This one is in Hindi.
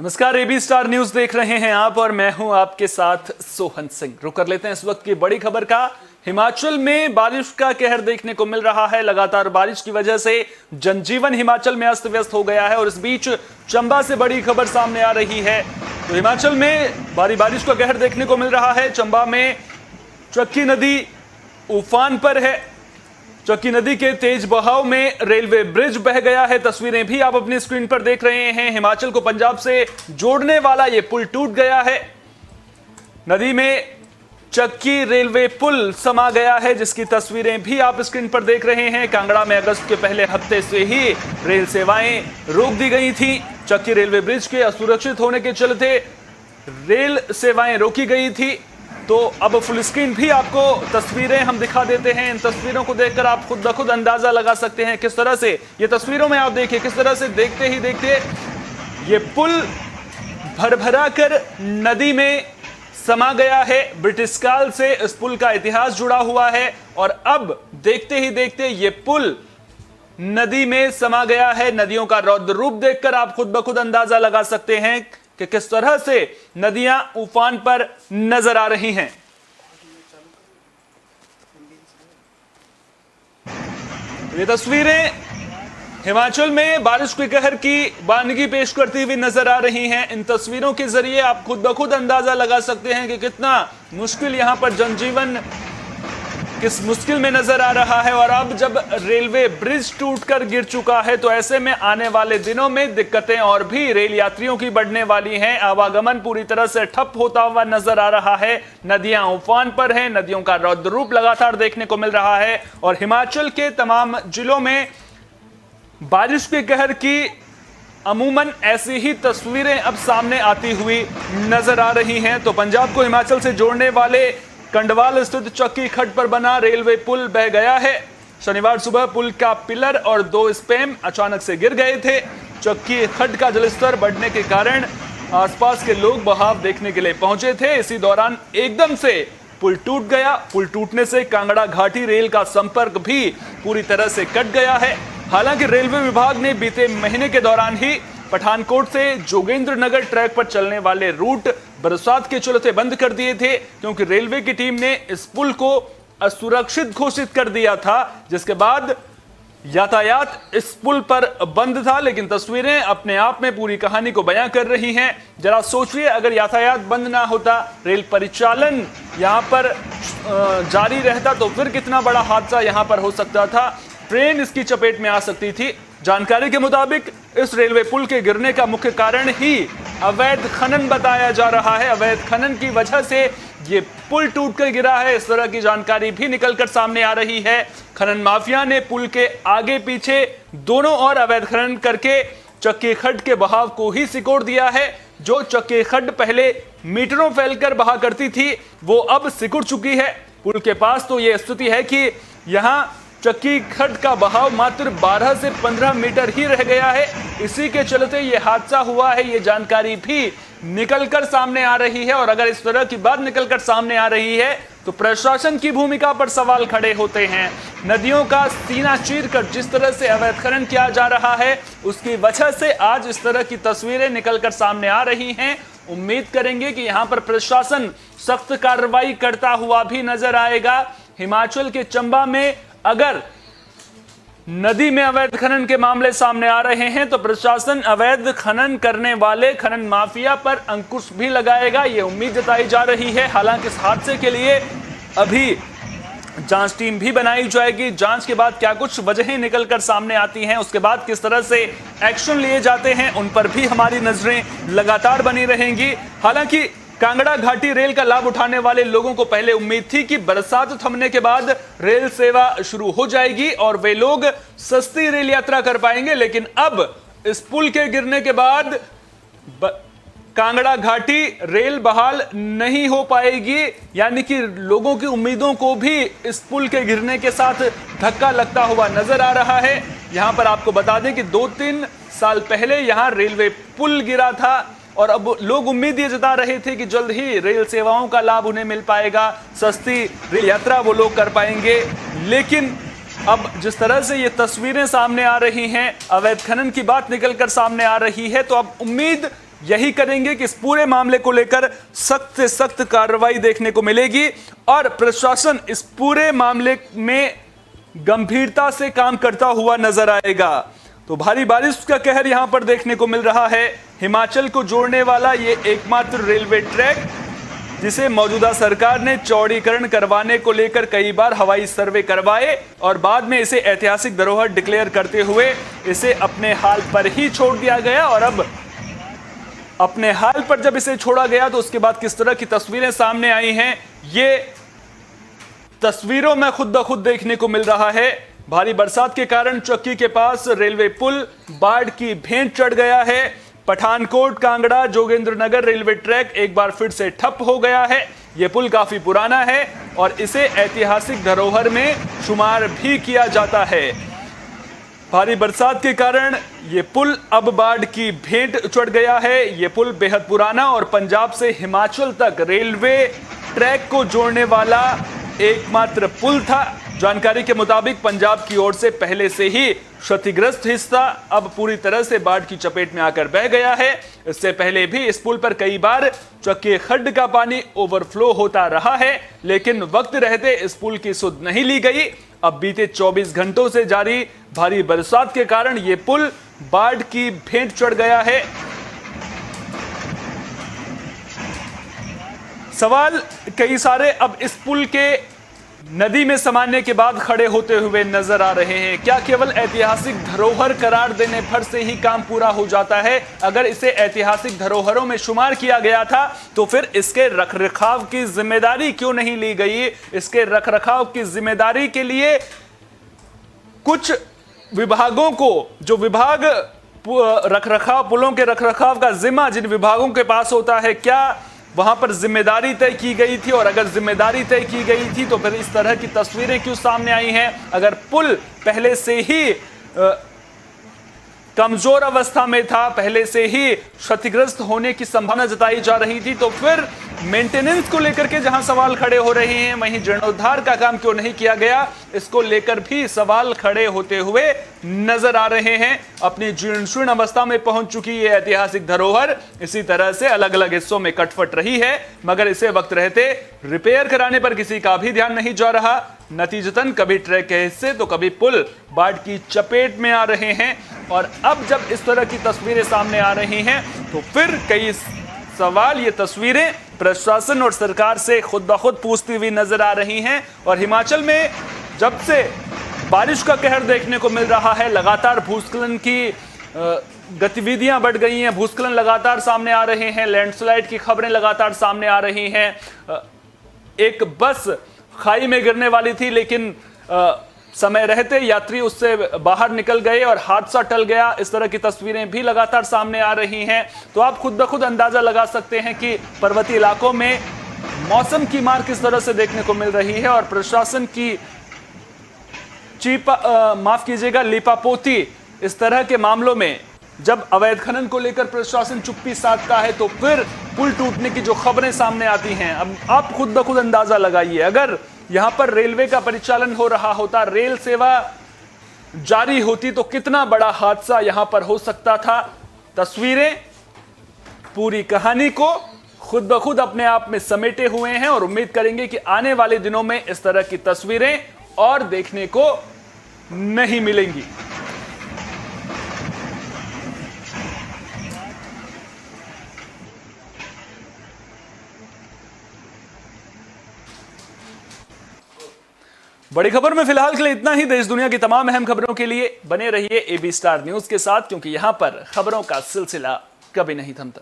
नमस्कार, एबी स्टार न्यूज देख रहे हैं आप और मैं हूं आपके साथ सोहन सिंह। रुक कर लेते हैं इस वक्त की बड़ी खबर का। हिमाचल में बारिश का कहर देखने को मिल रहा है। लगातार बारिश की वजह से जनजीवन हिमाचल में अस्त व्यस्त हो गया है और इस बीच चंबा से बड़ी खबर सामने आ रही है। तो हिमाचल में भारी बारिश का कहर देखने को मिल रहा है। चंबा में चक्की नदी उफान पर है। चक्की नदी के तेज बहाव में रेलवे ब्रिज बह गया है। तस्वीरें भी आप अपनी स्क्रीन पर देख रहे हैं। हिमाचल को पंजाब से जोड़ने वाला यह पुल टूट गया है। नदी में चक्की रेलवे पुल समा गया है, जिसकी तस्वीरें भी आप स्क्रीन पर देख रहे हैं। कांगड़ा में अगस्त के पहले हफ्ते से ही रेल सेवाएं रोक दी गई थी। चक्की रेलवे ब्रिज के असुरक्षित होने के चलते रेल सेवाएं रोकी गई थी। तो अब फुल स्क्रीन भी आपको तस्वीरें हम दिखा देते हैं। इन तस्वीरों को देखकर आप खुद ब खुद अंदाजा लगा सकते हैं किस तरह से ये तस्वीरों में आप देखिए किस तरह से देखते ही देखते ये पुल भरभरा कर नदी में समा गया है। ब्रिटिश काल से इस पुल का इतिहास जुड़ा हुआ है और अब देखते ही देखते ये पुल नदी में समा गया है। नदियों का रौद्र रूप देखकर आप खुद ब खुद अंदाजा लगा सकते हैं कि किस तरह से नदियां उफान पर नजर आ रही हैं। ये तस्वीरें हिमाचल में बारिश के कहर की वानगी पेश करती हुई नजर आ रही हैं। इन तस्वीरों के जरिए आप खुद ब खुद अंदाजा लगा सकते हैं कि कितना मुश्किल यहां पर जनजीवन किस मुश्किल में नजर आ रहा है। और अब जब रेलवे ब्रिज टूटकर गिर चुका है तो ऐसे में आने वाले दिनों में दिक्कतें और भी रेल यात्रियों की बढ़ने वाली हैं। आवागमन पूरी तरह से ठप होता हुआ नजर आ रहा है। नदियां उफान पर हैं। नदियों का रौद्र रूप लगातार देखने को मिल रहा है और हिमाचल के तमाम जिलों में बारिश के कहर की अमूमन ऐसी ही तस्वीरें अब सामने आती हुई नजर आ रही हैं। तो पंजाब को हिमाचल से जोड़ने वाले कंडवाल स्थित चक्की खड्ड पर बना रेलवे पुल बह गया है। शनिवार सुबह पुल का पिलर और 2 स्पैम अचानक से गिर गए थे। चक्की खड्ड का जलस्तर बढ़ने के कारण आसपास के लोग बहाव देखने के लिए पहुंचे थे। इसी दौरान एकदम से पुल टूट गया। पुल टूटने से कांगड़ा घाटी रेल का संपर्क भी पूरी तरह से कट गया है। हालांकि रेलवे विभाग ने बीते महीने के दौरान ही पठानकोट से जोगेंद्रनगर ट्रैक पर चलने वाले रूट बरसात के चलते बंद कर दिए थे, क्योंकि रेलवे की टीम ने इस पुल को असुरक्षित घोषित कर दिया था, जिसके बाद यातायात इस पुल पर बंद था। लेकिन तस्वीरें अपने आप में पूरी कहानी को बयां कर रही हैं। जरा सोचिए, अगर यातायात बंद ना होता, रेल परिचालन यहां पर जारी रहता तो फिर कितना बड़ा हादसा यहां पर हो सकता था। ट्रेन इसकी चपेट में आ सकती थी। जानकारी के मुताबिक इस रेलवे पुल के गिरने का मुख्य कारण ही अवैध खनन बताया जा रहा है। अवैध खनन की वजह से ये पुल टूटकर गिरा है, इस तरह की जानकारी भी निकलकर सामने आ रही है। खनन माफिया ने पुल के आगे पीछे दोनों ओर अवैध खनन करके चक्की खड्ड के बहाव को ही सिकोड़ दिया है। जो चक्की खड्ड पहले मीटरों फैलकर बहा करती थी वो अब सिकुड़ चुकी है। पुल के पास तो ये स्थिति है कि यहाँ चक्की खड्ड का बहाव मात्र 12 से 15 मीटर ही रह गया है। इसी के चलते ये हादसा हुआ है, ये जानकारी भी निकलकर सामने आ रही है। और अगर इस तरह की बात निकलकर सामने आ रही है तो प्रशासन की भूमिका पर सवाल खड़े होते हैं। नदियों का सीना चीरकर जिस तरह से अवैध खनन किया जा रहा है, उसकी वजह से आज इस तरह की तस्वीरें निकलकर सामने आ रही हैं। उम्मीद करेंगे कि यहाँ पर प्रशासन सख्त कार्रवाई करता हुआ भी नजर आएगा। हिमाचल के चंबा में अगर नदी में अवैध खनन के मामले सामने आ रहे हैं तो प्रशासन अवैध खनन करने वाले खनन माफिया पर अंकुश भी लगाएगा, ये उम्मीद जताई जा रही है। हालांकि इस हादसे के लिए अभी जांच टीम भी बनाई जाएगी। जांच के बाद क्या कुछ वजहें निकलकर सामने आती हैं, उसके बाद किस तरह से एक्शन लिए जाते हैं, उन पर भी हमारी नजरें लगातार बनी रहेंगी। हालांकि कांगड़ा घाटी रेल का लाभ उठाने वाले लोगों को पहले उम्मीद थी कि बरसात थमने के बाद रेल सेवा शुरू हो जाएगी और वे लोग सस्ती रेल यात्रा कर पाएंगे। लेकिन अब इस पुल के गिरने के बाद कांगड़ा घाटी रेल बहाल नहीं हो पाएगी, यानी कि लोगों की उम्मीदों को भी इस पुल के गिरने के साथ धक्का लगता हुआ नजर आ रहा है। यहां पर आपको बता दें कि 2-3 साल पहले यहां रेलवे पुल गिरा था और अब लोग उम्मीद ये जता रहे थे कि जल्द ही रेल सेवाओं का लाभ उन्हें मिल पाएगा, सस्ती रेल यात्रा वो लोग कर पाएंगे। लेकिन अब जिस तरह से ये तस्वीरें सामने आ रही हैं, अवैध खनन की बात निकलकर सामने आ रही है, तो अब उम्मीद यही करेंगे कि इस पूरे मामले को लेकर सख्त से सख्त कार्रवाई देखने को मिलेगी और प्रशासन इस पूरे मामले में गंभीरता से काम करता हुआ नजर आएगा। तो भारी बारिश का कहर यहां पर देखने को मिल रहा है। हिमाचल को जोड़ने वाला ये एकमात्र रेलवे ट्रैक जिसे मौजूदा सरकार ने चौड़ीकरण करवाने को लेकर कई बार हवाई सर्वे करवाए और बाद में इसे ऐतिहासिक धरोहर डिक्लेयर करते हुए इसे अपने हाल पर ही छोड़ दिया गया। और अब अपने हाल पर जब इसे छोड़ा गया तो उसके बाद किस तरह की तस्वीरें सामने आई हैं, ये तस्वीरों में खुद ब खुद देखने को मिल रहा है। भारी बरसात के कारण चक्की के पास रेलवे पुल बाढ़ की भेंट चढ़ गया है। पठानकोट कांगड़ा जोगिंद्रनगर रेलवे ट्रैक एक बार फिर से ठप हो गया है। यह पुल काफी पुराना है और इसे ऐतिहासिक धरोहर में शुमार भी किया जाता है। भारी बरसात के कारण यह पुल अब बाढ़ की भेंट चढ़ गया है। यह पुल बेहद पुराना और पंजाब से हिमाचल तक रेलवे ट्रैक को जोड़ने वाला एकमात्र पुल था। जानकारी के मुताबिक पंजाब की ओर से पहले से ही क्षतिग्रस्त हिस्सा अब पूरी तरह से बाढ़ की चपेट में आकर बह गया है। इससे पहले भी इस पुल पर कई बार चक्की खड्ड का पानी ओवरफ्लो होता रहा है, लेकिन वक्त रहते इस पुल की सुध नहीं ली गई। अब बीते 24 घंटों से जारी भारी बरसात के कारण यह पुल बाढ़ की भेंट चढ़ गया है। सवाल कई सारे अब इस पुल के नदी में समाने के बाद खड़े होते हुए नजर आ रहे हैं। क्या केवल ऐतिहासिक धरोहर करार देने भर से ही काम पूरा हो जाता है? अगर इसे ऐतिहासिक धरोहरों में शुमार किया गया था तो फिर इसके रखरखाव की जिम्मेदारी क्यों नहीं ली गई? इसके रखरखाव की जिम्मेदारी के लिए कुछ विभागों को, जो विभाग रखरखाव, पुलों के रखरखाव का जिम्मा जिन विभागों के पास होता है, क्या वहां पर जिम्मेदारी तय की गई थी? और अगर जिम्मेदारी तय की गई थी तो फिर इस तरह की तस्वीरें क्यों सामने आई हैं? अगर पुल पहले से ही कमजोर अवस्था में था, पहले से ही क्षतिग्रस्त होने की संभावना जताई जा रही थी, तो फिर मेंटेनेंस को लेकर के जहां सवाल खड़े हो रहे हैं, वहीं जीर्णोद्धार का काम क्यों नहीं किया गया, इसको लेकर भी सवाल खड़े होते हुए नजर आ रहे हैं। अपनी जीर्ण अवस्था में पहुंच चुकी ये ऐतिहासिक धरोहर इसी तरह से अलग अलग हिस्सों में कटफट रही है, मगर इसे वक्त रहते रिपेयर कराने पर किसी का भी ध्यान नहीं जा रहा। नतीजतन कभी ट्रैक के हिस्से तो कभी पुल बाढ़ की चपेट में आ रहे हैं। और अब जब इस तरह की तस्वीरें सामने आ रही हैं तो फिर कई सवाल ये तस्वीरें प्रशासन और सरकार से खुद ब खुद पूछती हुई नजर आ रही हैं। और हिमाचल में जब से बारिश का कहर देखने को मिल रहा है, लगातार भूस्खलन की गतिविधियां बढ़ गई हैं, भूस्खलन लगातार सामने आ रहे हैं, लैंडस्लाइड की खबरें लगातार सामने आ रही हैं। एक बस खाई में गिरने वाली थी, लेकिन समय रहते यात्री उससे बाहर निकल गए और हादसा टल गया। इस तरह की तस्वीरें भी लगातार सामने आ रही हैं। तो आप खुद ब खुद अंदाजा लगा सकते हैं कि पर्वतीय इलाकों में मौसम की मार किस तरह से देखने को मिल रही है। और प्रशासन की माफ कीजिएगा, लीपापोती इस तरह के मामलों में जब अवैध खनन को लेकर प्रशासन चुप्पी साधता है तो फिर पुल टूटने की जो खबरें सामने आती हैं, अब आप खुद ब खुद अंदाजा लगाइए, अगर यहां पर रेलवे का परिचालन हो रहा होता, रेल सेवा जारी होती, तो कितना बड़ा हादसा यहां पर हो सकता था। तस्वीरें पूरी कहानी को खुद ब खुद अपने आप में समेटे हुए हैं और उम्मीद करेंगे कि आने वाले दिनों में इस तरह की तस्वीरें और देखने को नहीं मिलेंगी। बड़ी खबर में फिलहाल के लिए इतना ही। देश दुनिया की तमाम अहम खबरों के लिए बने रहिए AB स्टार न्यूज के साथ, क्योंकि यहां पर खबरों का सिलसिला कभी नहीं थमता।